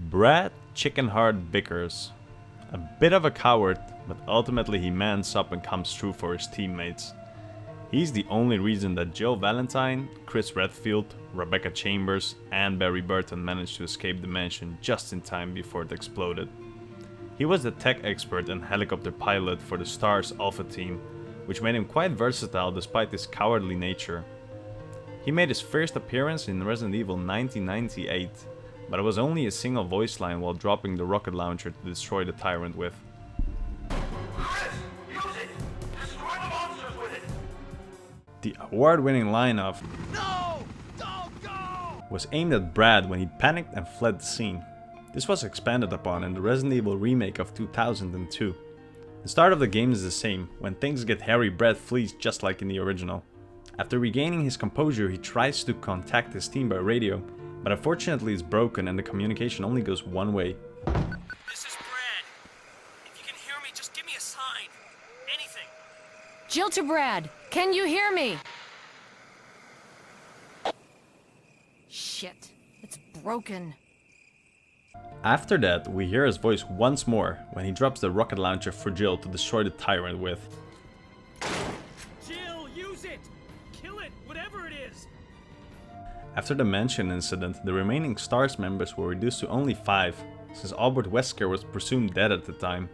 Brad Chickenheart Vickers. A bit of a coward, but ultimately he mans up and comes through for his teammates. He's the only reason that Jill Valentine, Chris Redfield, Rebecca Chambers and Barry Burton managed to escape the mansion just in time before it exploded. He was the tech expert and helicopter pilot for the STARS Alpha team, which made him quite versatile despite his cowardly nature. He made his first appearance in Resident Evil 1998, but it was only a single voice line while dropping the rocket launcher to destroy the Tyrant with. Chris, use it! Destroy the monsters with it! The award-winning line of No! Don't go! was aimed at Brad when he panicked and fled the scene. This was expanded upon in the Resident Evil remake of 2002. The start of the game is the same. When things get hairy, Brad flees just like in the original. After regaining his composure, he tries to contact his team by radio, but unfortunately it's broken and the communication only goes one way. This is Brad. If you can hear me, just give me a sign. Anything. Jill to Brad, can you hear me? Shit, it's broken. After that, we hear his voice once more when he drops the rocket launcher for Jill to destroy the Tyrant with. Jill, use it! Kill it, whatever it is! After the mansion incident, the remaining STARS members were reduced to only 5, since Albert Wesker was presumed dead at the time.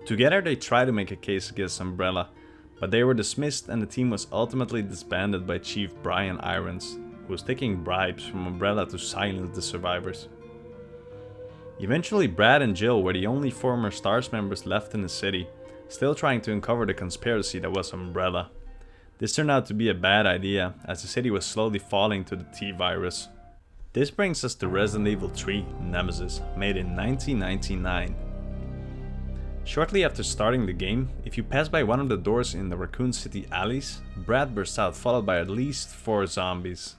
Together they tried to make a case against Umbrella, but they were dismissed and the team was ultimately disbanded by Chief Brian Irons, who was taking bribes from Umbrella to silence the survivors. Eventually Brad and Jill were the only former STARS members left in the city, still trying to uncover the conspiracy that was Umbrella. This turned out to be a bad idea, as the city was slowly falling to the T-virus. This brings us to Resident Evil 3 Nemesis, made in 1999. Shortly after starting the game, if you pass by one of the doors in the Raccoon City alleys, Brad bursts out followed by at least 4 zombies.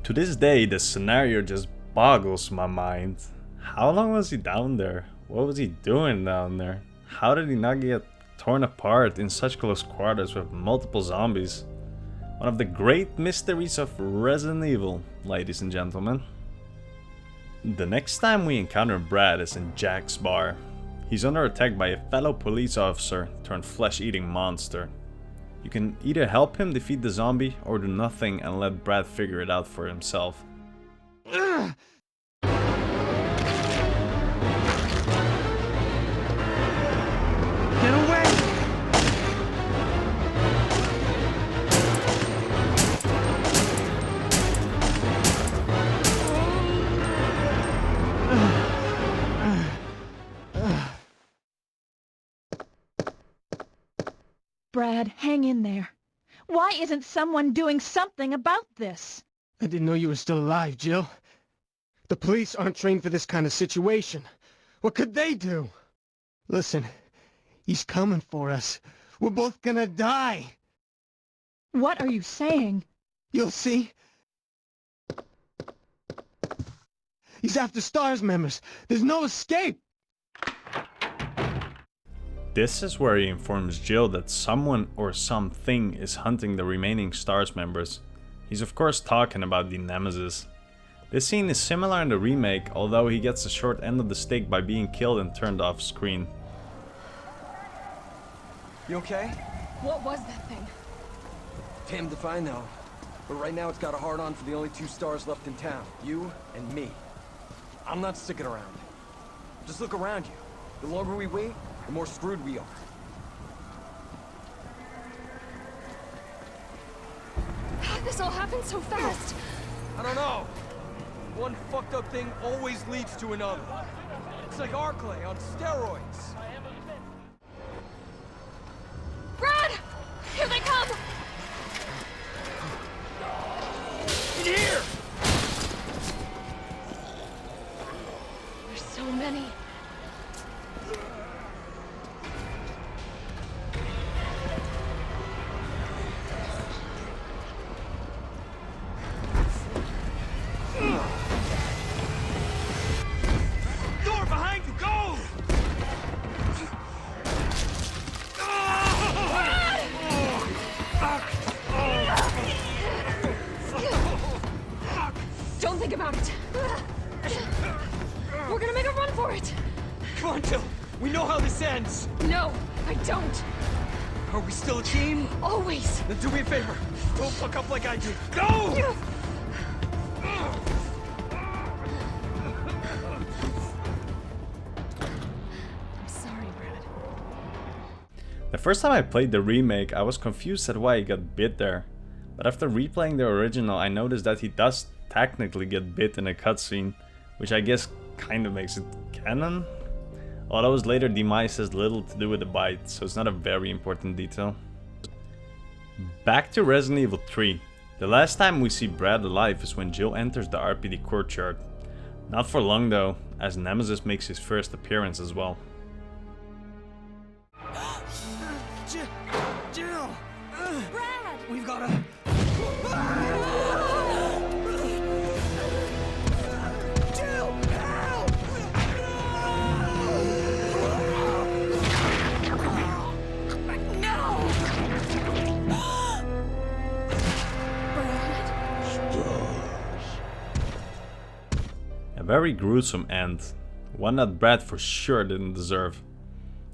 To this day, the scenario just boggles my mind. How long was he down there? What was he doing down there? How did he not get torn apart in such close quarters with multiple zombies? One of the great mysteries of Resident Evil, ladies and gentlemen. The next time we encounter Brad is in Jack's bar. He's under attack by a fellow police officer turned flesh-eating monster. You can either help him defeat the zombie or do nothing and let Brad figure it out for himself. Brad, hang in there. Why isn't someone doing something about this? I didn't know you were still alive, Jill. The police aren't trained for this kind of situation. What could they do? Listen, he's coming for us. We're both gonna die. What are you saying? You'll see. He's after STARS members. There's no escape. This is where he informs Jill that someone or something is hunting the remaining STARS members. He's of course talking about the Nemesis. This scene is similar in the remake, although he gets the short end of the stick by being killed and turned off screen. You okay? What was that thing? Damned if I know. But right now it's got a hard-on for the only 2 STARS left in town. You and me. I'm not sticking around. Just look around you. The longer we wait, the more screwed we are. This all happened so fast. I don't know. One fucked up thing always leads to another. It's like Arclay on steroids. Brad! Here they come! In here! There's so many. Door behind you, go! Don't think about it. We're gonna make a run for it. Come on, Jill. We know how this ends. No, I don't. Are we still a team? Always. Then do me a favor. Don't fuck up like I did. Go! I'm sorry, Brad. The first time I played the remake, I was confused at why he got bit there. But after replaying the original, I noticed that he does technically get bit in a cutscene, which I guess kind of makes it canon. Although his later demise has little to do with the bite, so it's not a very important detail. Back to Resident Evil 3. The last time we see Brad alive is when Jill enters the RPD courtyard. Not for long though, as Nemesis makes his first appearance as well. Jill! Brad! We've gotta... Jill! Help! A very gruesome end, one that Brad for sure didn't deserve.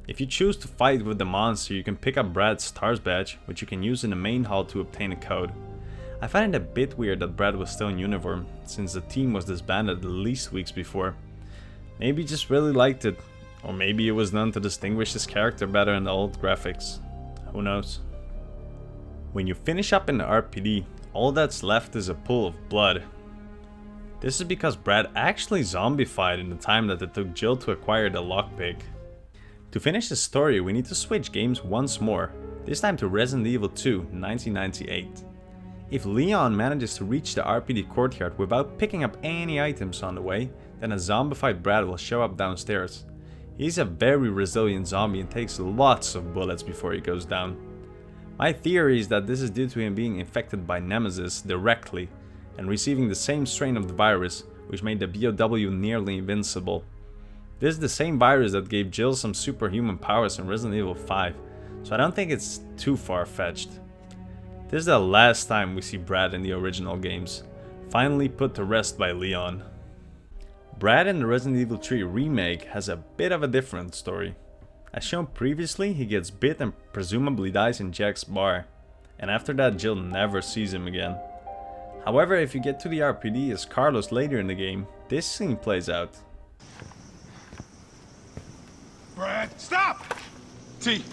If you choose to fight with the monster, you can pick up Brad's STARS badge, which you can use in the main hall to obtain a code. I find it a bit weird that Brad was still in uniform, since the team was disbanded at least weeks before. Maybe he just really liked it, or maybe it was done to distinguish his character better in the old graphics. Who knows? When you finish up in the RPD, all that's left is a pool of blood. This is because Brad actually zombified in the time that it took Jill to acquire the lockpick. To finish the story, we need to switch games once more, this time to Resident Evil 2, 1998. If Leon manages to reach the RPD courtyard without picking up any items on the way, then a zombified Brad will show up downstairs. He's a very resilient zombie and takes lots of bullets before he goes down. My theory is that this is due to him being infected by Nemesis directly and receiving the same strain of the virus, which made the BOW nearly invincible. This is the same virus that gave Jill some superhuman powers in Resident Evil 5, so I don't think it's too far-fetched. This is the last time we see Brad in the original games, finally put to rest by Leon. Brad in the Resident Evil 3 remake has a bit of a different story. As shown previously, he gets bit and presumably dies in Jack's bar, and after that Jill never sees him again. However, if you get to the RPD as Carlos later in the game, this scene plays out. Brad, stop! T.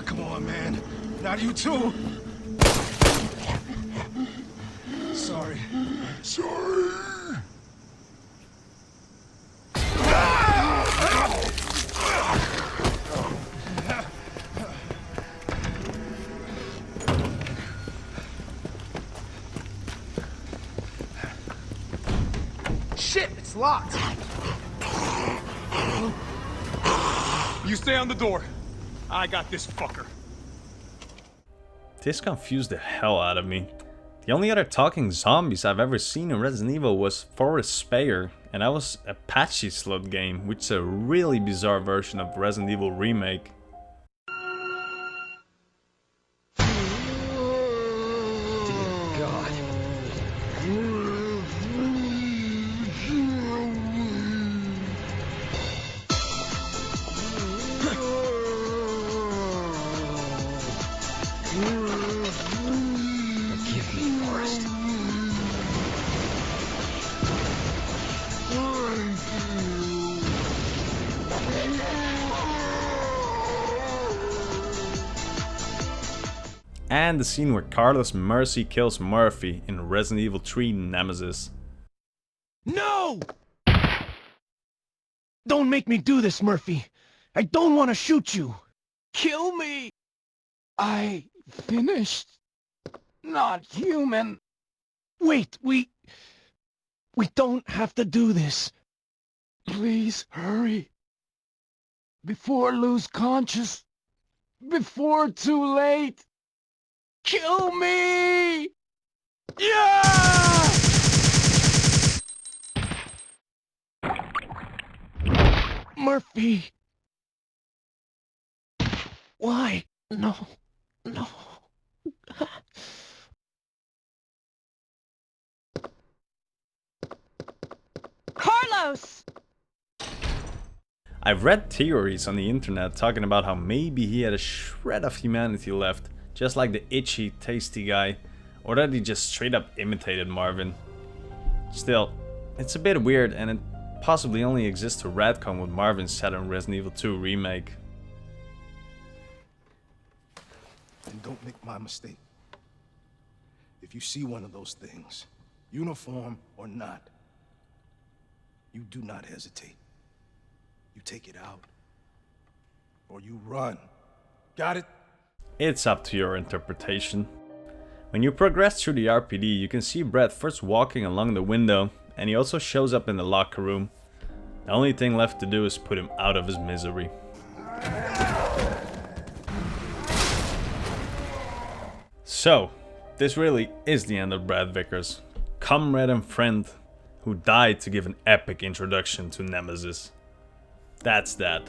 Come on, man. Not you too. Sorry. Sorry. Shit, it's locked. You stay on the door. I got this fucker. This confused the hell out of me. The only other talking zombies I've ever seen in Resident Evil was Forrest Speyer, and that was a Apache slot game, which is a really bizarre version of Resident Evil Remake. Dear God. Forgive me, Forrest. And the scene where Carlos Mercy kills Murphy in Resident Evil 3 Nemesis. No! Don't make me do this, Murphy. I don't want to shoot you. Kill me. I finished. Not human. Wait, we don't have to do this. Please hurry. Before I lose conscious. Before too late. Kill me! Yeah! Murphy. Why? No. No. Carlos! I've read theories on the internet talking about how maybe he had a shred of humanity left, just like the itchy, tasty guy, or that he just straight up imitated Marvin. Still, it's a bit weird and it possibly only exists to retcon what Marvin said in Resident Evil 2 Remake. And don't make my mistake. If you see one of those things, uniform or not, you do not hesitate. You take it out, or you run. Got it? It's up to your interpretation. When you progress through the RPD, you can see Brad first walking along the window, and he also shows up in the locker room. The only thing left to do is put him out of his misery. So, this really is the end of Brad Vickers, comrade and friend who died to give an epic introduction to Nemesis. That's that.